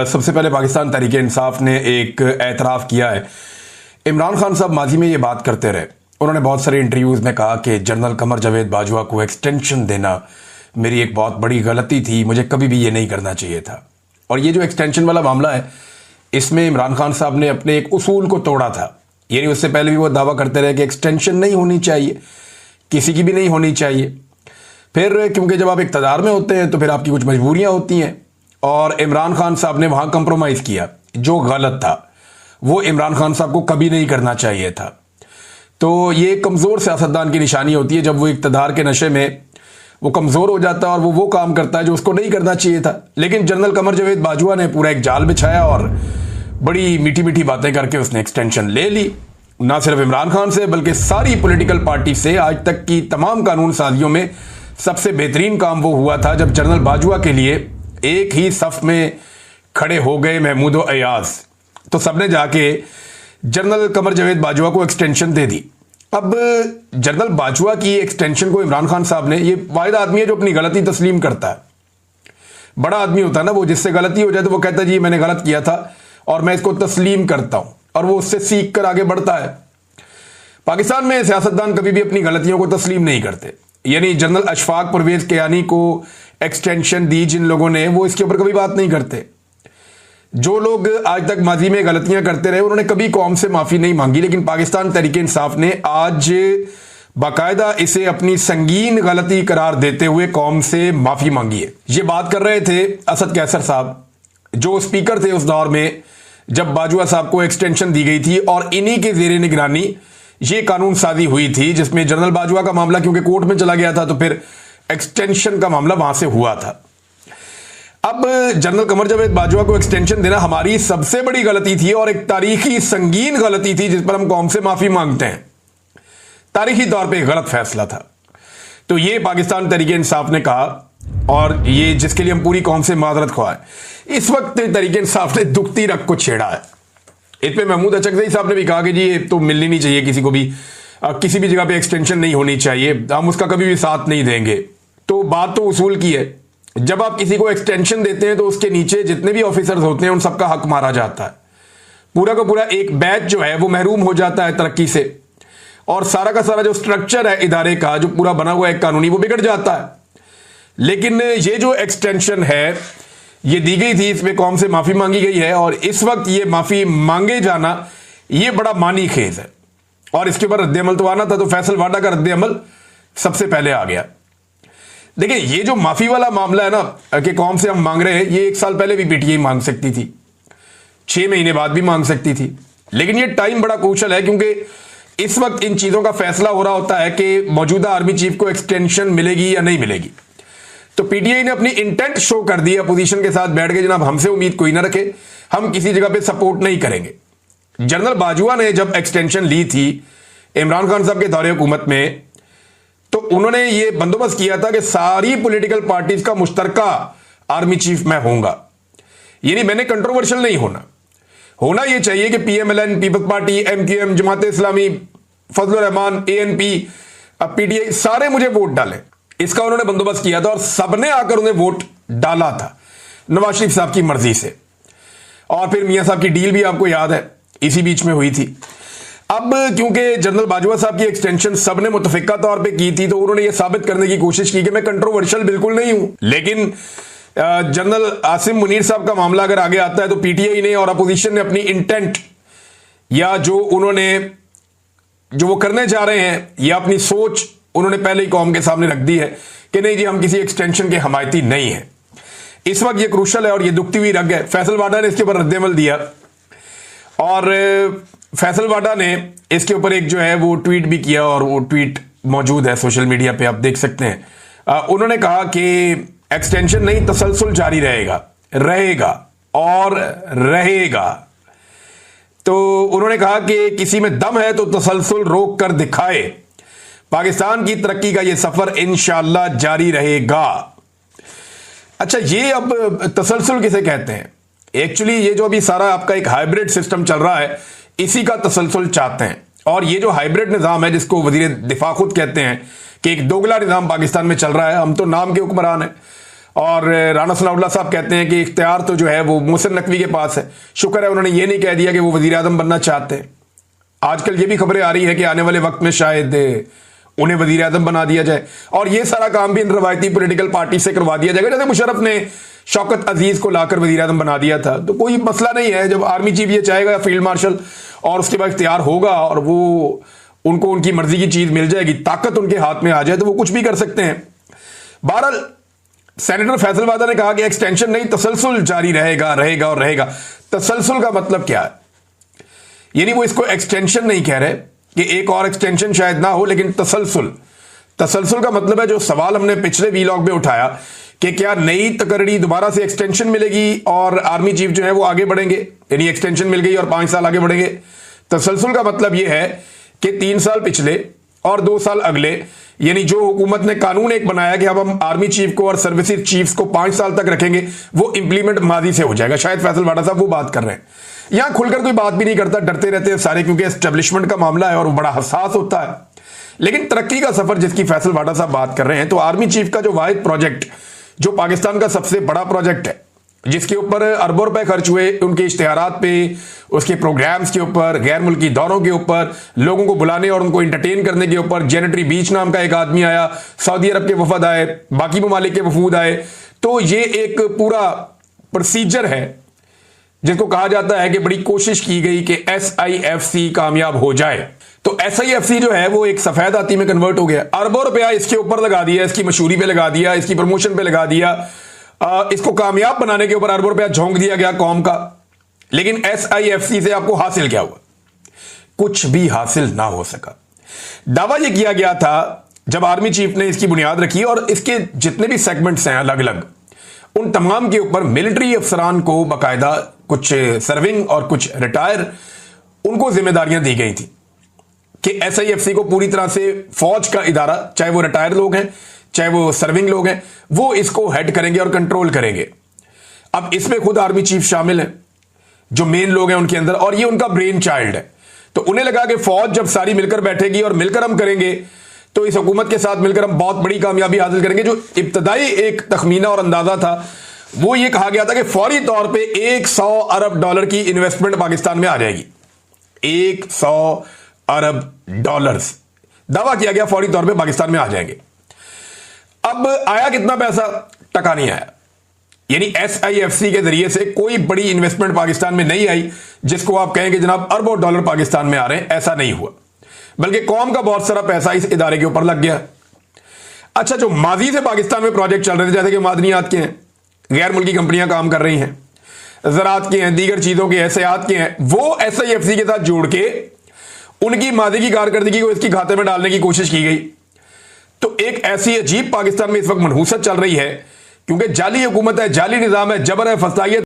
सबसे पहले पाकिस्तान तहरीक इंसाफ ने एक एतराफ़ किया है। इमरान खान साहब माजी में ये बात करते रहे, उन्होंने बहुत सारे इंटरव्यूज़ में कहा कि जनरल कमर जावेद बाजवा को एक्सटेंशन देना मेरी एक बहुत बड़ी गलती थी, मुझे कभी भी ये नहीं करना चाहिए था। और ये जो एक्सटेंशन वाला मामला है, इसमें इमरान खान साहब ने अपने एक उसूल को तोड़ा था। यानी उससे पहले भी वो दावा करते रहे कि एक्सटेंशन नहीं होनी चाहिए, किसी की भी नहीं होनी चाहिए। फिर क्योंकि जब आप इक़्तिदार में होते हैं तो फिर आपकी कुछ मजबूरियां होती हैं, और इमरान खान साहब ने वहां कंप्रोमाइज़ किया, जो गलत था वो इमरान खान साहब को कभी नहीं करना चाहिए था। तो ये कमज़ोर सियासतदान की निशानी होती है, जब वो इक़्तिदार के नशे में वो कमज़ोर हो जाता है और वो काम करता है जो उसको नहीं करना चाहिए था। लेकिन जनरल कमर जावेद बाजवा ने पूरा एक जाल बिछाया और बड़ी मीठी मीठी बातें करके उसने एक्सटेंशन ले ली, ना सिर्फ इमरान खान से बल्कि सारी पॉलिटिकल पार्टी से। आज तक की तमाम कानून साजियों में सबसे बेहतरीन काम वो हुआ था जब जनरल बाजवा के लिए एक ही सफ में खड़े हो गए महमूद और अयाज, तो सबने जाके जनरल कमर जावेद बाजवा को एक्सटेंशन दे दी। अब जनरल बाजवा की एक्सटेंशन को इमरान खान साहब ने, ये वाहिद आदमी है जो अपनी गलती तस्लीम करता है। बड़ा आदमी होता है ना वो, जिससे गलती हो जाए तो वो कहता है जी मैंने गलत किया था और मैं इसको तस्लीम करता हूं, और वो उससे सीख कर आगे बढ़ता है। पाकिस्तान में सियासतदान कभी भी अपनी गलतियों को तस्लीम नहीं करते। यानी जनरल अशफाक परवेज कियानी को एक्सटेंशन दी जिन लोगों ने, वो इसके ऊपर कभी बात नहीं करते। जो लोग आज तक माजी में गलतियां करते रहे उन्होंने कभी कौम से माफी नहीं मांगी, लेकिन पाकिस्तान तहरीक इंसाफ ने आज बाकायदा इसे अपनी संगीन गलती करार देते हुए कौम से माफी मांगी है। ये बात कर रहे थे असद कैसर साहब, जो स्पीकर थे उस दौर में जब बाजवा साहब को एक्सटेंशन दी गई थी, और इन्हीं के जेर निगरानी ये कानून साजी हुई थी, जिसमें जनरल बाजवा का मामला क्योंकि कोर्ट में चला गया था तो फिर एक्सटेंशन का मामला वहां से हुआ था। अब जनरल कमर जावेद बाजवा को एक्सटेंशन देना हमारी सबसे बड़ी गलती थी और एक तारीखी संगीन गलती थी जिस पर हम कौम से माफी मांगते हैं। तारीखी तौर पे गलत फैसला था। तो ये पाकिस्तान तहरीक इंसाफ ने कहा, और ये जिसके लिए हम पूरी कौम से माजरत ख्वाह है। इस वक्त तहरीक इंसाफ ने दुखती रग को छेड़ा है। इस पे महमूद अचकज़ई साहब ने भी कहा कि जी ये तो मिलनी नहीं चाहिए किसी को भी, किसी भी जगह पे एक्सटेंशन नहीं होनी चाहिए, हम उसका कभी भी साथ नहीं देंगे। तो बात तो उसूल की है, जब आप किसी को एक्सटेंशन देते हैं तो उसके नीचे जितने भी ऑफिसर्स होते हैं उन सबका हक मारा जाता है। पूरा का पूरा एक बैच जो है वो महरूम हो जाता है तरक्की से, और सारा का सारा जो स्ट्रक्चर है इदारे का जो पूरा बना हुआ है कानूनी, वो बिगड़ जाता है। लेकिन ये जो एक्सटेंशन है ये दी गई थी, इसमें कौम से माफी मांगी गई है, और इस वक्त ये माफी मांगे जाना ये बड़ा मानी खेज है। और इसके ऊपर रद्द-ए-अमल तो आना था, तो फैसल वाडा का रद्द-ए-अमल सबसे पहले आ गया। देखिए ये जो माफी वाला मामला है ना कि कौम से हम मांग रहे हैं, ये 1 साल पहले भी पीटीआई मांग सकती थी, 6 महीने बाद भी मांग सकती थी। लेकिन ये टाइम बड़ा क्रूशल है क्योंकि इस वक्त इन चीजों का फैसला हो रहा होता है कि मौजूदा आर्मी चीफ को एक्सटेंशन मिलेगी या नहीं मिलेगी। तो पीटीआई ने अपनी इंटेंट शो कर दी, अपोजिशन के साथ बैठ के जनाब हमसे उम्मीद कोई ना रखे, हम किसी जगह पे सपोर्ट नहीं करेंगे। जनरल बाजवा ने जब एक्सटेंशन ली थी इमरान खान साहब के दौरे हुकूमत में, तो उन्होंने ये बंदोबस्त किया था कि सारी पॉलिटिकल पार्टीज का मुश्तरका आर्मी चीफ मैं होऊंगा। यानी मैंने कंट्रोवर्शियल नहीं होना ये चाहिए कि PMLN, peoples party, MQM, Jamaat Islami, Fazlur Rahman, ANP, PTI सारे मुझे वोट डालें, इसका उन्होंने बंदोबस्त किया था। और सबने आकर उन्हें वोट डाला था नवाज शरीफ साहब की मर्जी से। और फिर मियां साहब की डील भी आपको याद है इसी बीच में हुई थी। अब क्योंकि जनरल बाजवा साहब की एक्सटेंशन सबने मुतफिका तौर पे की थी, तो उन्होंने ये साबित करने की कोशिश की कि मैं कंट्रोवर्शियल बिल्कुल नहीं हूं। लेकिन जनरल आसिम मुनीर साहब का मामला अगर आगे आता है तो पीटीआई ने और अपोजिशन ने अपनी इंटेंट या जो वो करने जा रहे हैं या अपनी सोच उन्होंने पहले ही कौम के सामने रख दी है कि नहीं जी हम किसी एक्सटेंशन के हमायती नहीं है। इस वक्त ये क्रूशल है और ये दुखती हुई रग है। फैसल वाडा ने इसके ऊपर रद्द-ए-अमल दिया, और फैसल वाडा ने इसके ऊपर एक जो है वो ट्वीट भी किया, और वो ट्वीट मौजूद है सोशल मीडिया पे, आप देख सकते हैं। उन्होंने कहा कि एक्सटेंशन नहीं, तसलसल जारी रहेगा और रहेगा। तो उन्होंने कहा कि किसी में दम है तो तसलसल रोक कर दिखाए, पाकिस्तान की तरक्की का यह सफर इंशाअल्लाह जारी रहेगा। अच्छा, ये अब तसलसल किसे कहते हैं? एक्चुअली ये जो अभी सारा आपका एक हाइब्रिड सिस्टम चल रहा है, इसी का तसलसल चाहते हैं। और ये जो हाइब्रिड निजाम है जिसको वजीर दिफा खुद कहते हैं कि एक दोगला निजाम पाकिस्तान में चल रहा है, हम तो नाम के हुक्मरान हैं, और राना सनाउल्लाह साहब कहते हैं कि इख्तियार तो जो है वो मोहसिन नकवी के पास है। शुक्र है उन्होंने ये नहीं कह दिया कि वो वजीर आजम बनना चाहते हैं। आजकल ये भी खबरें आ रही है कि आने वाले वक्त में शायद उन्हें वजीर आजम बना दिया जाए, और ये सारा काम भी इन रवायती पॉलिटिकल पार्टी से करवा दिया जाएगा। जैसे मुशर्रफ ने शौकत अजीज को लाकर वजीर आजम बना दिया था, तो कोई मसला नहीं है। जब आर्मी चीफ ये चाहेगा, फील्ड मार्शल, और उसके बाद इख्तियार होगा और वो उनको उनकी मर्जी की चीज मिल जाएगी, ताकत उनके हाथ में आ जाए, तो वो कुछ भी कर सकते हैं। बहरहाल सेनेटर फैसल वादा ने कहा कि एक्सटेंशन नहीं, तसलसल जारी रहेगा रहेगा और रहेगा। तसलसल का मतलब क्या है? यानी वो इसको एक्सटेंशन नहीं कह रहे कि एक और एक्सटेंशन शायद ना हो, लेकिन तसलसल। तसलसल का मतलब है जो सवाल हमने पिछले वीलॉग में उठाया कि क्या नई तकररी दोबारा से एक्सटेंशन मिलेगी और आर्मी चीफ जो है वो आगे बढ़ेंगे, यानी एक्सटेंशन मिल गई और 5 साल आगे बढ़ेंगे। तसलसल का मतलब यह है कि 3 साल पिछले और 2 साल अगले, यानी जो हुकूमत ने कानून एक बनाया कि अब हम आर्मी चीफ को और सर्विसेज चीफ्स को 5 साल तक रखेंगे, वो इंप्लीमेंट माजी से हो जाएगा। शायद फैसल वाडा साहब वो बात कर रहे हैं। यहां खुलकर कोई बात भी नहीं करता, डरते रहते हैं सारे, क्योंकि एस्टेब्लिशमेंट का मामला है और बड़ा हसास होता है। लेकिन तरक्की का सफर जिसकी फैसल वाडा साहब बात कर रहे हैं, तो आर्मी चीफ का जो वाहिद प्रोजेक्ट, जो पाकिस्तान का सबसे बड़ा प्रोजेक्ट है, जिसके ऊपर अरबों रुपए खर्च हुए, उनके इश्तिहारात पे, उसके प्रोग्राम्स के ऊपर, गैर मुल्की दौरों के ऊपर, लोगों को बुलाने और उनको इंटरटेन करने के ऊपर, जेनेटरी बीच नाम का एक आदमी आया, सऊदी अरब के वफद आए, बाकी ममालिक के वफूद आए। तो ये एक पूरा प्रोसीजर है जिसको कहा जाता है कि बड़ी कोशिश की गई कि SIFC कामयाब हो जाए। तो SIFC जो है वो एक सफेद हाथी में कन्वर्ट हो गया। अरबों रुपया इसके ऊपर लगा दिया, इसकी मशहूरी पे लगा दिया, इसकी प्रमोशन पे लगा दिया, इसको कामयाब बनाने के ऊपर अरबों रुपया झोंक दिया गया कौम का। लेकिन SIFC से आपको हासिल क्या हुआ? कुछ भी हासिल ना हो सका। दावा यह किया गया था जब आर्मी चीफ ने इसकी बुनियाद रखी, और इसके जितने भी सेगमेंट्स हैं अलग अलग, उन तमाम के ऊपर मिलिट्री अफसरान को बाकायदा, कुछ सर्विंग और कुछ रिटायर, उनको जिम्मेदारियां दी गई थी कि SIFC को पूरी तरह से फौज का इदारा, चाहे वो रिटायर लोग हैं चाहे वो सर्विंग लोग हैं, वो इसको हेड करेंगे और कंट्रोल करेंगे। अब इसमें खुद आर्मी चीफ शामिल है, जो मेन लोग हैं उनके अंदर, और ये उनका ब्रेन चाइल्ड है। तो उन्हें लगा कि फौज जब सारी मिलकर बैठेगी और मिलकर हम करेंगे, तो इस हुकूमत के साथ मिलकर हम बहुत बड़ी कामयाबी हासिल करेंगे। जो इब्तदाई एक तखमीना और अंदाजा था, वो ये कहा गया था कि फौरी तौर पे 100 अरब डॉलर की इन्वेस्टमेंट पाकिस्तान में आ जाएगी। 100 अरब डॉलर्स दावा किया गया फौरी तौर पे पाकिस्तान में आ जाएंगे। अब आया कितना पैसा? टका नहीं आया। यानी SIFC के जरिए से कोई बड़ी इन्वेस्टमेंट पाकिस्तान में नहीं आई जिसको आप कहें कि जनाब अरबों डॉलर पाकिस्तान में आ रहे हैं। ऐसा नहीं हुआ, बल्कि कौम का बहुत सारा पैसा इस इदारे के ऊपर लग गया। अच्छा, जो माजी से पाकिस्तान में प्रोजेक्ट चल रहे थे, जैसे कि मादनियात के हैं, गैर मुल्की कंपनियां काम कर रही हैं, ज़राअत के हैं, दीगर चीजों के हैं, सेहत के हैं, वो SIFC के साथ जोड़ के उनकी मादी की कारकर्दगी को इसकी खाते में डालने की कोशिश की गई। तो एक ऐसी अजीब पाकिस्तान में इस वक्त मनहूसत चल रही है, क्योंकि जाली हुकूमत है, जाली निजाम है, जबर है, फसाइयत